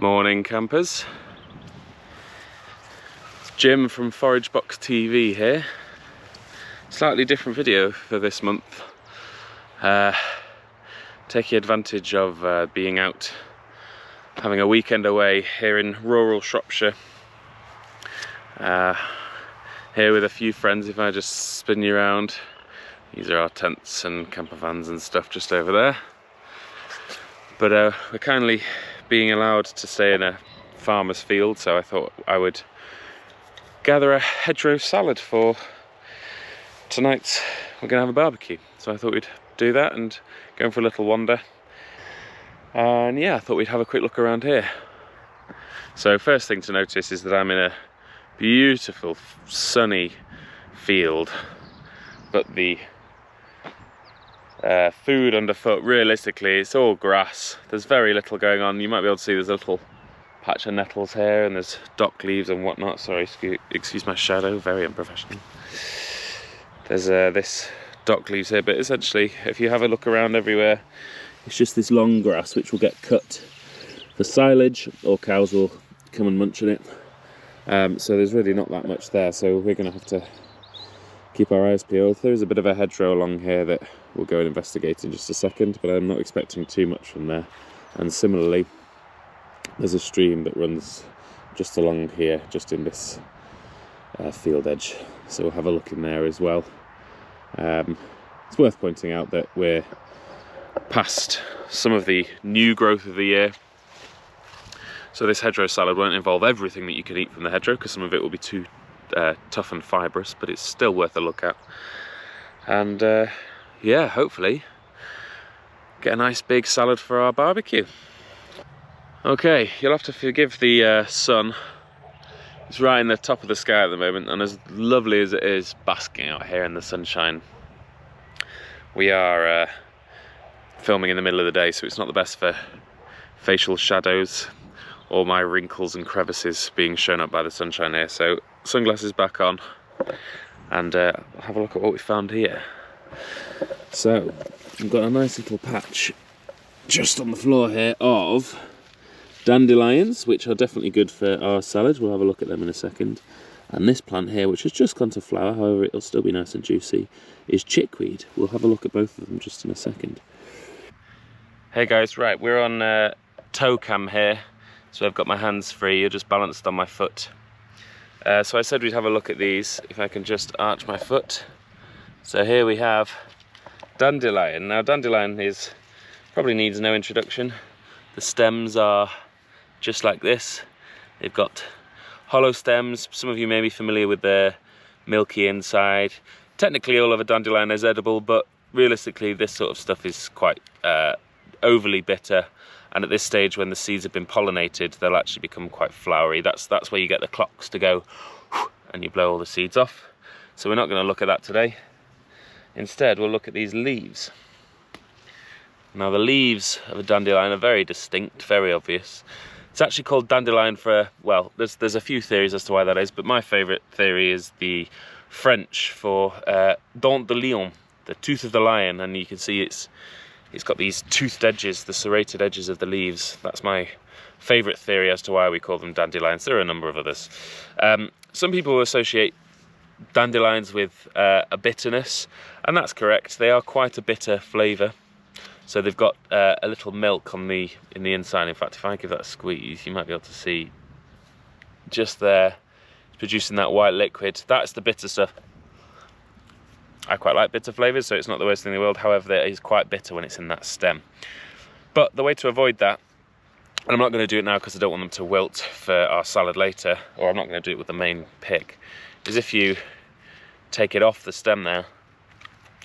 Morning campers, it's Jim from Forage Box TV here. Slightly different video for this month, taking advantage of being out having a weekend away here in rural Shropshire, here with a few friends. If I just spin you around, these are our tents and camper vans and stuff just over there, but we're kindly being allowed to stay in a farmer's field, so I thought I would gather a hedgerow salad for tonight. We're gonna have a barbecue, so I thought we'd do that and go for a little wander. And yeah, I thought we'd have a quick look around here. So first thing to notice is that I'm in a beautiful sunny field, but the food underfoot, realistically, it's all grass. There's very little going on. You might be able to see there's a little patch of nettles here, and there's dock leaves and whatnot. Sorry, excuse my shadow, very unprofessional. There's this dock leaves here, but essentially, if you have a look around everywhere, it's just this long grass which will get cut for silage, or cows will come and munch on it. So there's really not that much there, so we're going to have to keep our eyes peeled. There's a bit of a hedgerow along here that we'll go and investigate in just a second, but I'm not expecting too much from there. And similarly, there's a stream that runs just along here, just in this field edge, so we'll have a look in there as well. It's worth pointing out that we're past some of the new growth of the year, so this hedgerow salad won't involve everything that you can eat from the hedgerow, because some of it will be too tough and fibrous, but it's still worth a look at. And yeah, hopefully get a nice big salad for our barbecue. Okay, you'll have to forgive the sun. It's right in the top of the sky at the moment, and as lovely as it is basking out here in the sunshine, we are filming in the middle of the day, so it's not the best for facial shadows or my wrinkles and crevices being shown up by the sunshine here. So sunglasses back on, and have a look at what we found here. So we've got a nice little patch just on the floor here of dandelions, which are definitely good for our salad. We'll have a look at them in a second. And this plant here, which has just gone to flower, however it'll still be nice and juicy, is chickweed. We'll have a look at both of them just in a second. Hey guys, right, we're on toe cam here, so I've got my hands free. You're just balanced on my foot. So I said we'd have a look at these, if I can just arch my foot. So here we have dandelion. Now dandelion probably needs no introduction. The stems are just like this. They've got hollow stems. Some of you may be familiar with their milky inside. Technically all of a dandelion is edible, but realistically this sort of stuff is quite overly bitter. And at this stage, when the seeds have been pollinated, they'll actually become quite flowery. That's where you get the clocks to go and you blow all the seeds off. So we're not going to look at that today. Instead, we'll look at these leaves. Now the leaves of a dandelion are very distinct, very obvious. It's actually called dandelion for, well, there's a few theories as to why that is, but my favourite theory is the French for Dandelion, the tooth of the lion, and you can see it's got these toothed edges, the serrated edges of the leaves. That's my favourite theory as to why we call them dandelions. There are a number of others. Some people associate dandelions with a bitterness, and that's correct. They are quite a bitter flavour. So they've got a little milk in the inside. In fact, if I give that a squeeze, you might be able to see just there, it's producing that white liquid. That's the bitter stuff. I quite like bitter flavours, so it's not the worst thing in the world. However, it is quite bitter when it's in that stem. But the way to avoid that, and I'm not going to do it now because I don't want them to wilt for our salad later, or I'm not going to do it with the main pick, is if you take it off the stem there,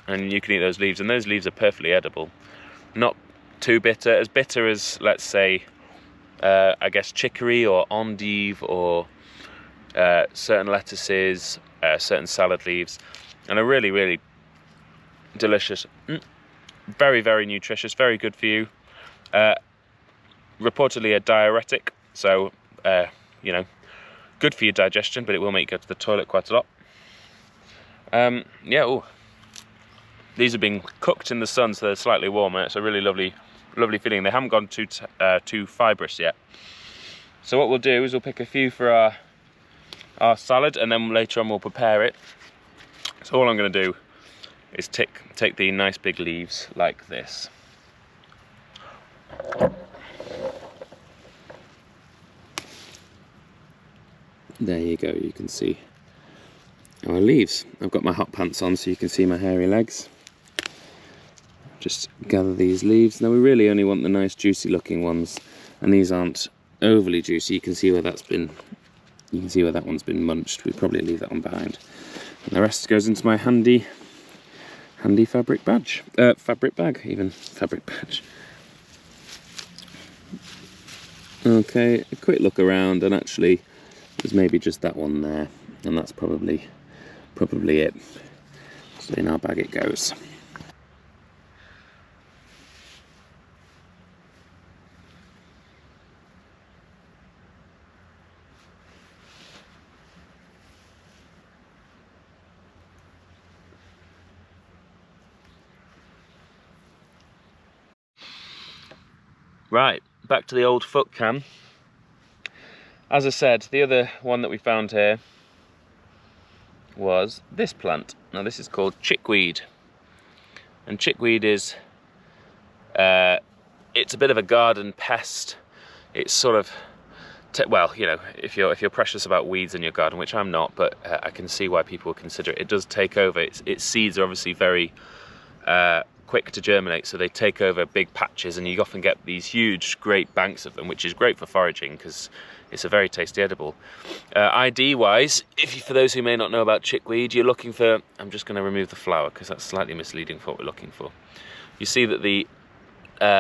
and you can eat those leaves, and those leaves are perfectly edible. Not too bitter, as, let's say, I guess chicory or endive or certain lettuces, certain salad leaves, and are really, really delicious. Very, very nutritious, very good for you. Reportedly a diuretic, so, you know, good for your digestion, but it will make you go to the toilet quite a lot. Yeah, ooh. These are being cooked in the sun, so they're slightly warmer. It's a really lovely feeling. They haven't gone too fibrous yet. So what we'll do is we'll pick a few for our salad, and then later on we'll prepare it. So all I'm going to do is take the nice big leaves like this. There you go, you can see our leaves. I've got my hot pants on so you can see my hairy legs. Just gather these leaves. Now we really only want the nice juicy looking ones, and these aren't overly juicy. You can see where that one's been munched. We'd probably leave that one behind. And the rest goes into my handy fabric badge. Fabric bag, even. Fabric badge. Okay, a quick look around, and actually there's maybe just that one there, and that's probably it. So in our bag it goes. Right, back to the old foot can. As I said, the other one that we found here was this plant. Now this is called chickweed. And chickweed is, it's a bit of a garden pest. It's sort of, well, you know, if you're precious about weeds in your garden, which I'm not, but I can see why people would consider it. It does take over. Its seeds are obviously very quick to germinate, so they take over big patches, and you often get these huge great banks of them, which is great for foraging because it's a very tasty edible. ID wise, for those who may not know about chickweed, you're looking for, I'm just going to remove the flower because that's slightly misleading for what we're looking for. You see that the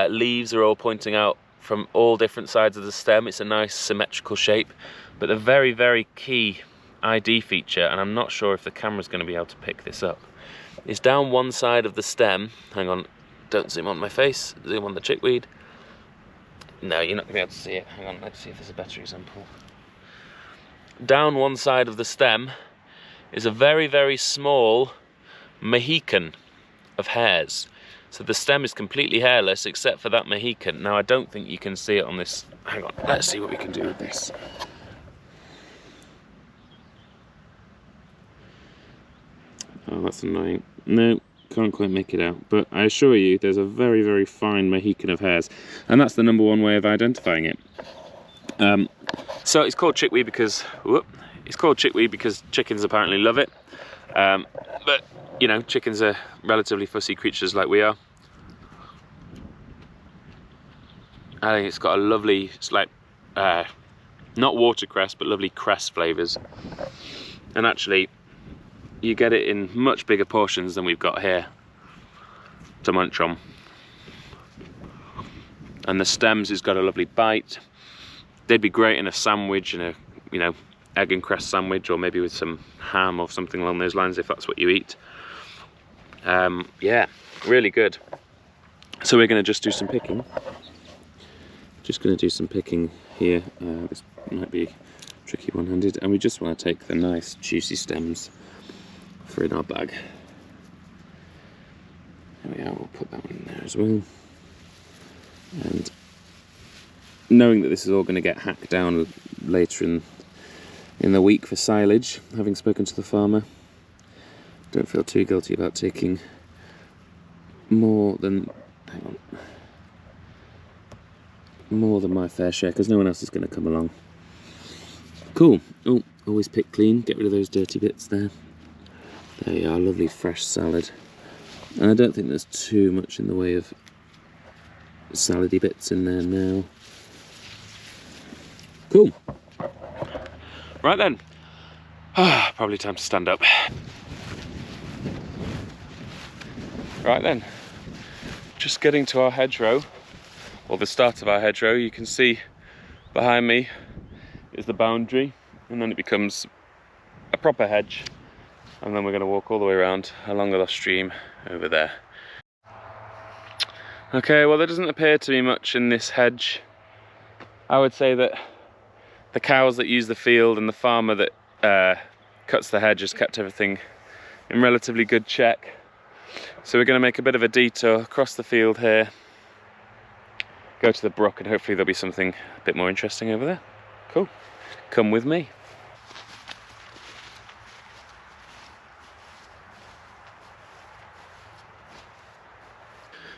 leaves are all pointing out from all different sides of the stem. It's a nice symmetrical shape, but the very, very key ID feature, and I'm not sure if the camera's going to be able to pick this up, is down one side of the stem. Hang on, don't zoom on my face, zoom on the chickweed. No, you're not going to be able to see it. Hang on, let's see if there's a better example. Down one side of the stem is a very, very small Mohican of hairs. So the stem is completely hairless except for that Mohican. Now I don't think you can see it on this. Hang on, let's see what we can do with this. Oh, that's annoying. No, can't quite make it out. But I assure you, there's a very, very fine Mohican of hairs. And that's the #1 way of identifying it. So it's called chickweed because, chickens apparently love it. But, you know, chickens are relatively fussy creatures like we are. I think it's got a lovely, it's like, not watercress, but lovely cress flavours. And actually, you get it in much bigger portions than we've got here to munch on. And the stems has got a lovely bite. They'd be great in a sandwich, in a, you know, egg and cress sandwich, or maybe with some ham or something along those lines if that's what you eat. Yeah, really good. So we're going to just do some picking. Just going to do some picking here. This might be tricky one-handed, and we just want to take the nice juicy stems for in our bag. There we are, we'll put that one in there as well. And knowing that this is all going to get hacked down later in the week for silage, having spoken to the farmer, don't feel too guilty about taking more than, more than my fair share, because no one else is going to come along. Cool. Oh, always pick clean, get rid of those dirty bits there. There you are, lovely fresh salad. And I don't think there's too much in the way of salady bits in there now. Cool. Right then. Probably time to stand up. Right then. Just getting to our hedgerow, or the start of our hedgerow. You can see behind me is the boundary, and then it becomes a proper hedge. And then we're going to walk all the way around along the stream over there. Okay, well there doesn't appear to be much in this hedge. I would say that the cows that use the field and the farmer that cuts the hedge has kept everything in relatively good check. So we're going to make a bit of a detour across the field here, go to the brook, and hopefully there'll be something a bit more interesting over there. Cool. Come with me.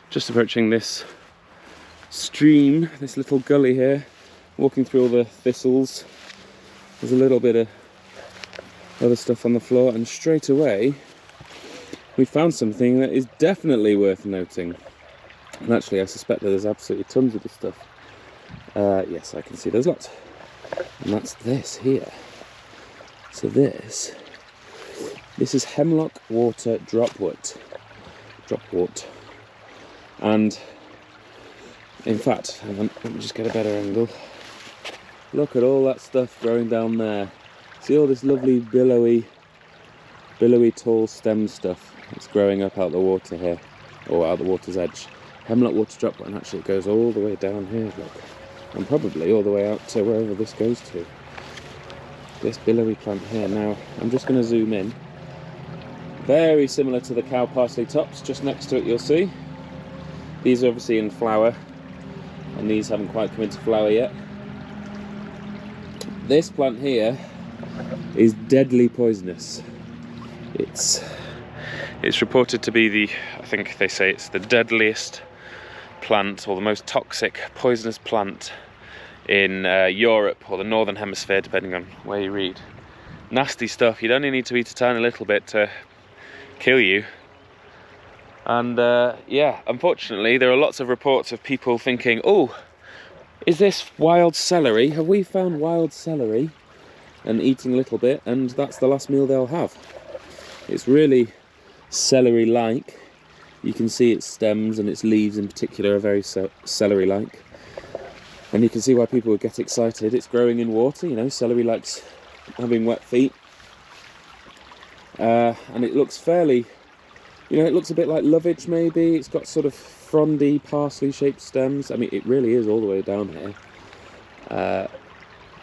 Just approaching this stream, this little gully here, walking through all the thistles. There's a little bit of other stuff on the floor, and straight away we found something that is definitely worth noting. And actually I suspect that there's absolutely tons of this stuff. Yes, I can see there's lots. And that's this here. So this is Hemlock water droplet. Dropwort. And in fact, hang on, let me just get a better angle. Look at all that stuff growing down there. See all this lovely billowy tall stem stuff that's growing up out of the water here, or out the water's edge. Hemlock water droplet, and actually it goes all the way down here, look. And probably all the way out to wherever this goes to. This billowy plant here. Now, I'm just going to zoom in. Very similar to the cow parsley tops, just next to it you'll see. These are obviously in flower, and these haven't quite come into flower yet. This plant here is deadly poisonous. It's reported to be I think they say it's the deadliest plant, or the most toxic, poisonous plant in Europe, or the Northern Hemisphere, depending on where you read. Nasty stuff. You'd only need to eat a tiny little bit to kill you. And yeah, unfortunately there are lots of reports of people thinking, oh, is this wild celery? Have we found wild celery? And eating a little bit, and that's the last meal they'll have. It's really celery-like. You can see its stems and its leaves in particular are very celery-like. And you can see why people would get excited. It's growing in water, you know, celery likes having wet feet. And it looks fairly, you know, it looks a bit like lovage maybe. It's got sort of frondy, parsley-shaped stems. I mean, it really is all the way down here.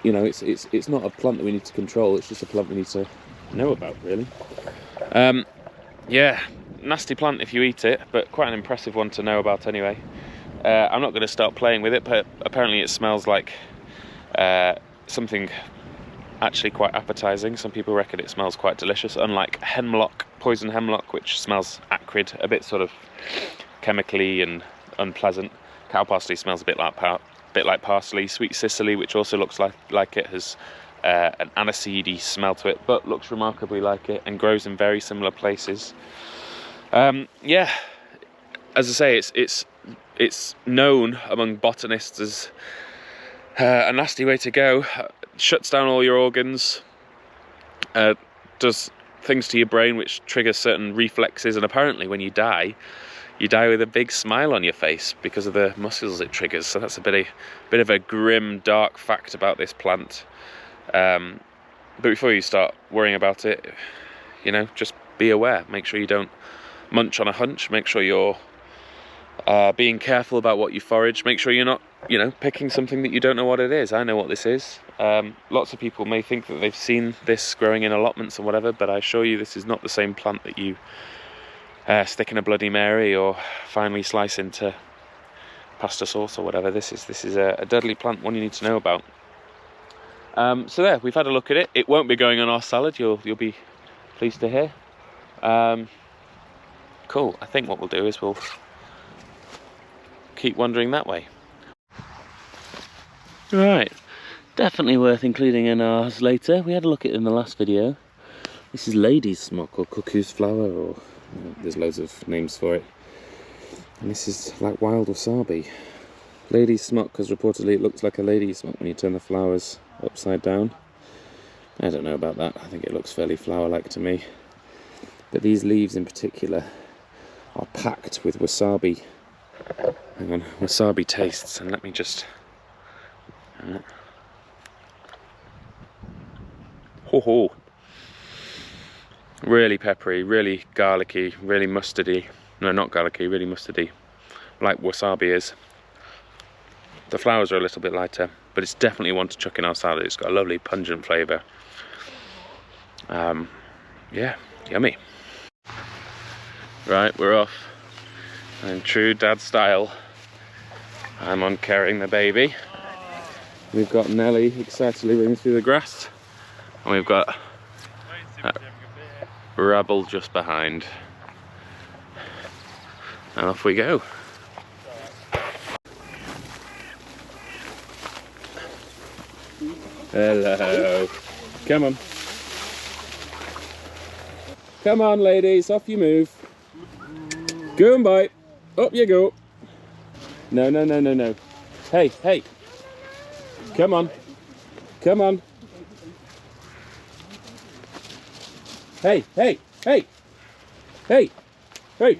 You know, it's not a plant that we need to control, it's just a plant we need to know about, really. Yeah, nasty plant if you eat it, but quite an impressive one to know about anyway. I'm not going to start playing with it, but apparently it smells like something actually quite appetizing. Some people reckon it smells quite delicious, unlike hemlock, poison hemlock, which smells acrid, a bit sort of chemically and unpleasant. Cow parsley smells a bit like parsley. Sweet Sicily, which also looks like it, has an aniseedy smell to it, but looks remarkably like it and grows in very similar places. Yeah, as I say, it's known among botanists as a nasty way to go. Shuts down all your organs, does things to your brain which trigger certain reflexes, and apparently when you die with a big smile on your face because of the muscles it triggers. So that's a bit of a grim, dark fact about this plant. But before you start worrying about it, you know, just be aware. Make sure you don't munch on a hunch. Make sure you're being careful about what you forage. Make sure you're not, you know, picking something that you don't know what it is. I know what this is. Lots of people may think that they've seen this growing in allotments and whatever, but I assure you this is not the same plant that you stick in a Bloody Mary or finally slice into pasta sauce or whatever. This is a deadly plant, one you need to know about. So there, we've had a look at it. It won't be going on our salad, you'll be pleased to hear. Cool, I think what we'll do is we'll keep wandering that way. Right, definitely worth including in ours later. We had a look at it in the last video. This is lady's smock or cuckoo's flower, or there's loads of names for it. And this is like wild wasabi. Lady's smock, because reportedly it looks like a lady's smock when you turn the flowers upside down. I don't know about that. I think it looks fairly flower-like to me. But these leaves in particular are packed with wasabi. Hang on, wasabi tastes, and let me just... Ho ho! Really peppery, really garlicky, really mustardy. No, not garlicky, really mustardy, like wasabi is. The flowers are a little bit lighter, but it's definitely one to chuck in our salad. It's got a lovely pungent flavour. Yeah, yummy. Right, we're off. In true dad style, I'm on carrying the baby. We've got Nelly excitedly running through the grass, and we've got rabble just behind. And off we go. Hello. Come on. Come on, ladies, off you move. Go and bite. Up you go. No, no, no, no, no. Hey, hey. Come on. Come on. Hey, hey, hey. Hey, hey.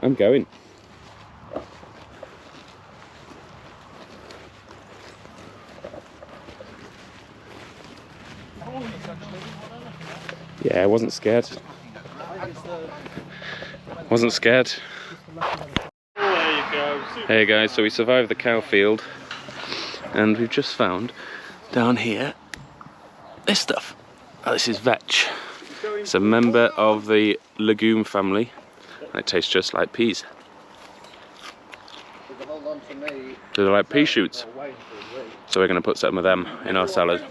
I'm going. Yeah, I wasn't scared. Wasn't scared. There you go. Hey guys, so we survived the cow field, and we've just found down here this stuff. Oh, this is vetch. It's a member of the legume family, and it tastes just like peas. They're like pea shoots. So we're going to put some of them in our salad.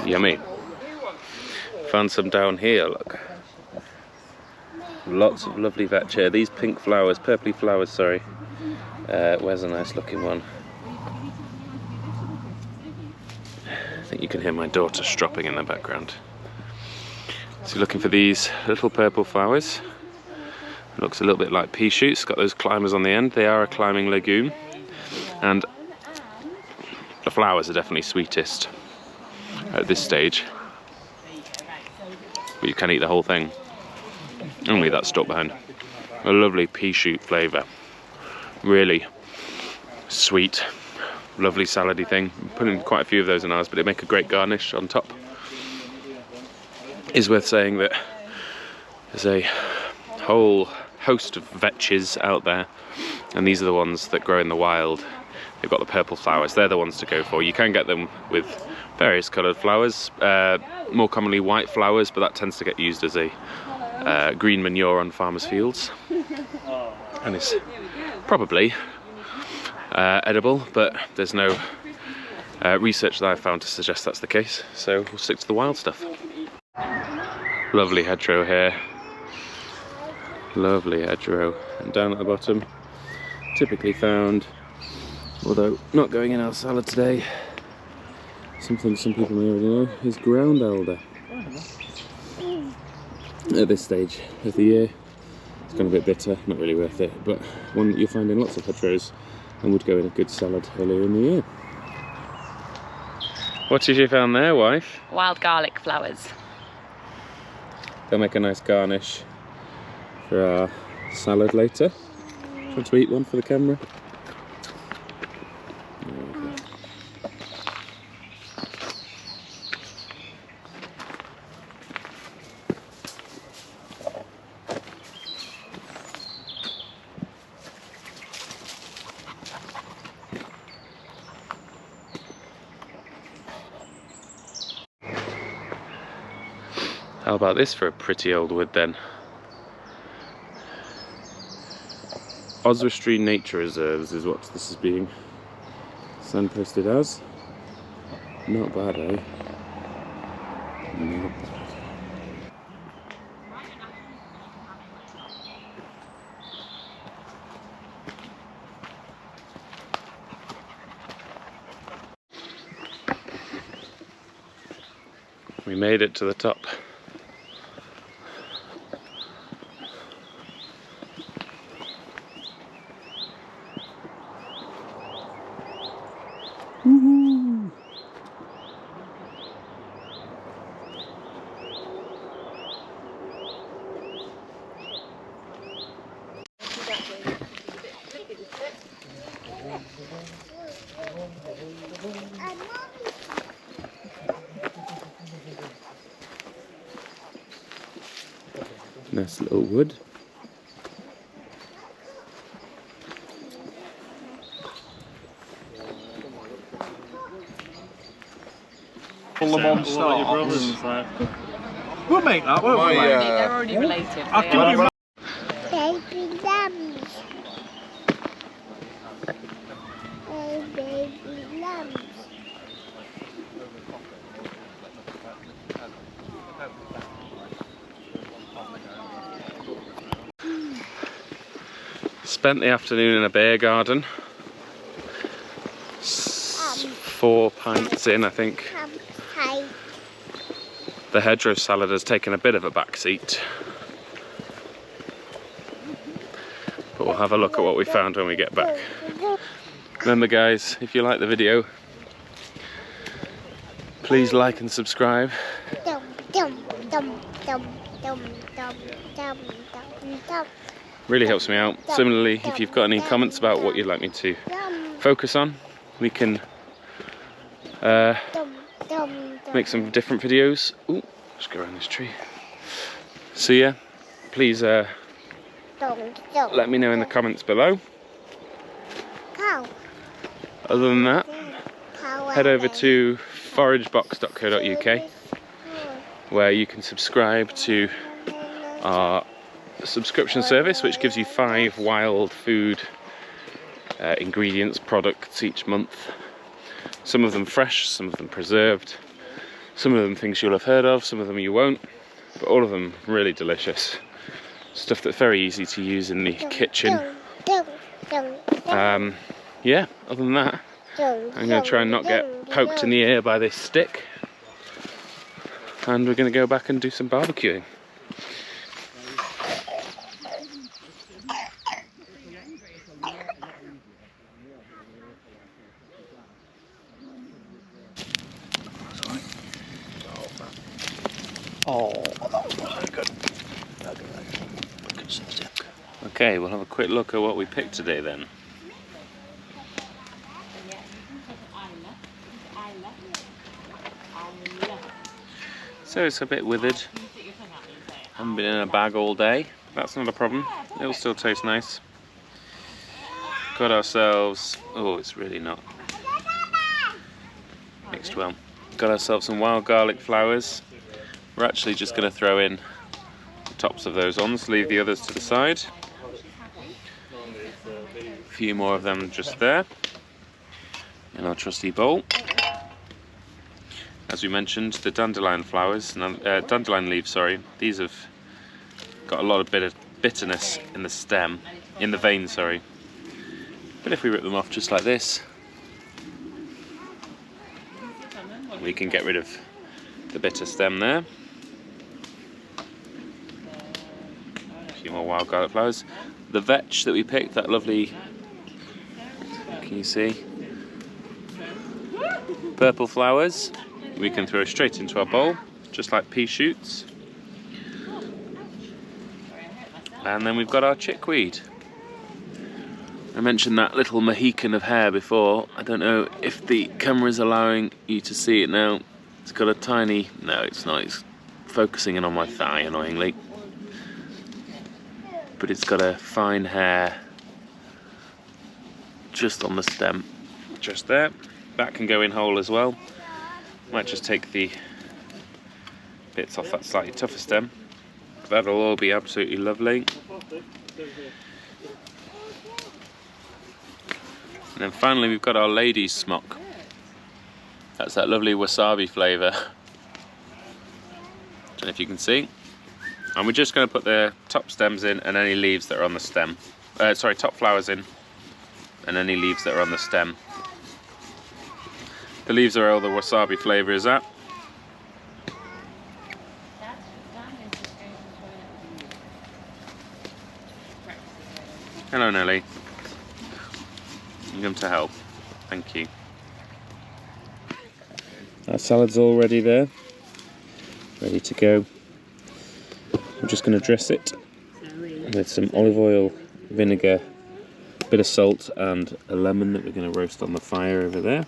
Yummy. Found some down here, look. Lots of lovely vetch here. These pink flowers, purpley flowers, sorry. Where's a nice looking one? I think you can hear my daughter stropping in the background. So you're looking for these little purple flowers. It looks a little bit like pea shoots, got those climbers on the end. They are a climbing legume. And the flowers are definitely sweetest at this stage. But you can eat the whole thing. Only that stalk behind. A lovely pea shoot flavour. Really sweet, lovely salady thing. I'm putting quite a few of those in ours, but it'd make a great garnish on top. It's worth saying that there's a whole host of vetches out there, and these are the ones that grow in the wild. They've got the purple flowers, they're the ones to go for. You can get them with various coloured flowers, more commonly white flowers, but that tends to get used as a green manure on farmers' fields. And it's probably edible, but there's no research that I've found to suggest that's the case, so we'll stick to the wild stuff. Lovely hedgerow here. Lovely hedgerow. And down at the bottom, typically found, although not going in our salad today, something some people may already know, is ground elder. At this stage of the year, it's gone a bit bitter, not really worth it, but one that you'll find in lots of hedgerows and would go in a good salad earlier in the year. What have you found there, wife? Wild garlic flowers. They'll make a nice garnish for our salad later. Do you want to eat one for the camera? How about this for a pretty old wood then? Oswestry Nature Reserves is what this is being signposted as. Not bad, eh? Not bad. We made it to the top. Woohoo! Nice little wood. Pull them on starts. We'll make that, won't we? They're already related. I'll give you Baby lambs. Baby lambs. Spent the afternoon in a beer garden. 4 pints in, I think. The hedgerow salad has taken a bit of a back seat. But we'll have a look at what we found when we get back. Remember guys, if you like the video, please like and subscribe. Really helps me out. Similarly, if you've got any comments about what you'd like me to focus on, we can make some different videos. Ooh, let's go around this tree. So yeah, please let me know in the comments below. Other than that, head over to foragebox.co.uk where you can subscribe to our subscription service, which gives you 5 wild food ingredients, products each month. Some of them fresh, some of them preserved, some of them things you'll have heard of, some of them you won't, but all of them really delicious. Stuff that's very easy to use in the kitchen. Yeah, other than that, I'm going to try and not get poked in the ear by this stick, and we're going to go back and do some barbecuing. Oh, that was very good. Okay, we'll have a quick look at what we picked today then. So it's a bit withered. Haven't been in a bag all day. That's not a problem. It'll still taste nice. Got ourselves, oh, it's really not mixed well. Got ourselves some wild garlic flowers. We're actually just going to throw in the tops of those on, leave the others to the side. A few more of them just there in our trusty bowl. As we mentioned, the dandelion flowers, dandelion leaves, sorry, these have got a lot of bitterness in the stem, in the vein, sorry. But if we rip them off just like this, we can get rid of the bitter stem there. A few more wild garlic flowers. The vetch that we picked, that lovely, can you see? Purple flowers, we can throw straight into our bowl, just like pea shoots. And then we've got our chickweed. I mentioned that little Mohican of hair before. I don't know if the camera's allowing you to see it now. It's got a tiny, no it's not, it's focusing in on my thigh annoyingly. But it's got a fine hair just on the stem, just there. That can go in whole as well. Might just take the bits off that slightly tougher stem. That'll all be absolutely lovely. And then finally we've got our lady's smock. That's that lovely wasabi flavour. Don't know if you can see. And we're just going to put the top stems in and any leaves that are on the stem. Sorry, top flowers in and any leaves that are on the stem. The leaves are all the wasabi flavour is at. Hello Nelly. You come to help. Thank you. Our salad's all ready there. Ready to go. I'm just going to dress it with some olive oil, vinegar, a bit of salt and a lemon that we're going to roast on the fire over there.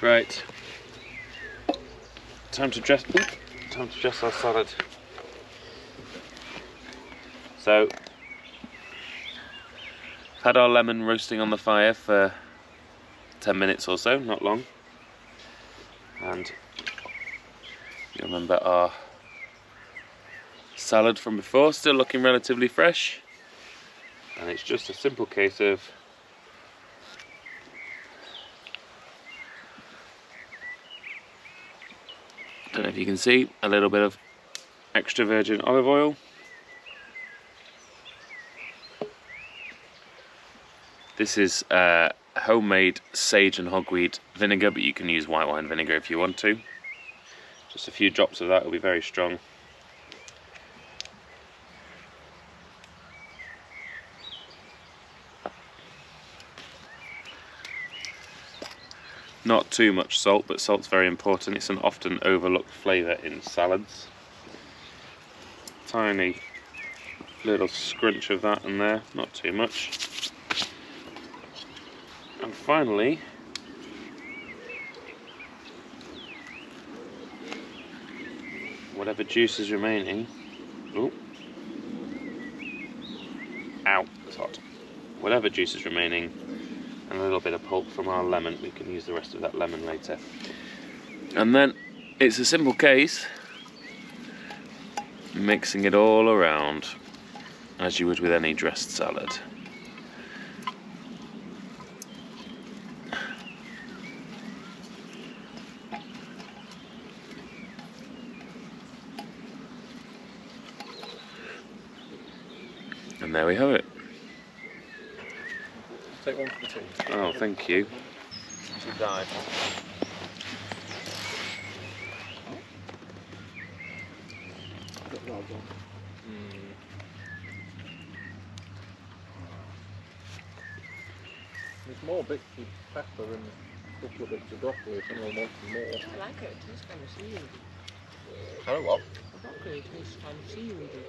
Right. Time to dress our salad. So, had our lemon roasting on the fire for 10 minutes or so, not long. And you remember our salad from before, still looking relatively fresh. And it's just a simple case of don't know if you can see, a little bit of extra virgin olive oil. This is homemade sage and hogweed vinegar, but you can use white wine vinegar if you want to. Just a few drops of that will be very strong. Not too much salt, but salt's very important. It's an often overlooked flavour in salads. Tiny little scrunch of that in there, not too much. And finally, whatever juice is remaining. Oh, ow, it's hot. Whatever juice is remaining, and a little bit of pulp from our lemon. We can use the rest of that lemon later. And then it's a simple case, mixing it all around as you would with any dressed salad. And there we have it. Take one for the team. Oh, thank you. To Dyke. There's more bits of pepper and a couple of bits of broccoli if anyone wants more. I like it, it tastes kind of seaweedy. Sorry, what? The broccoli tastes kind of seaweedy.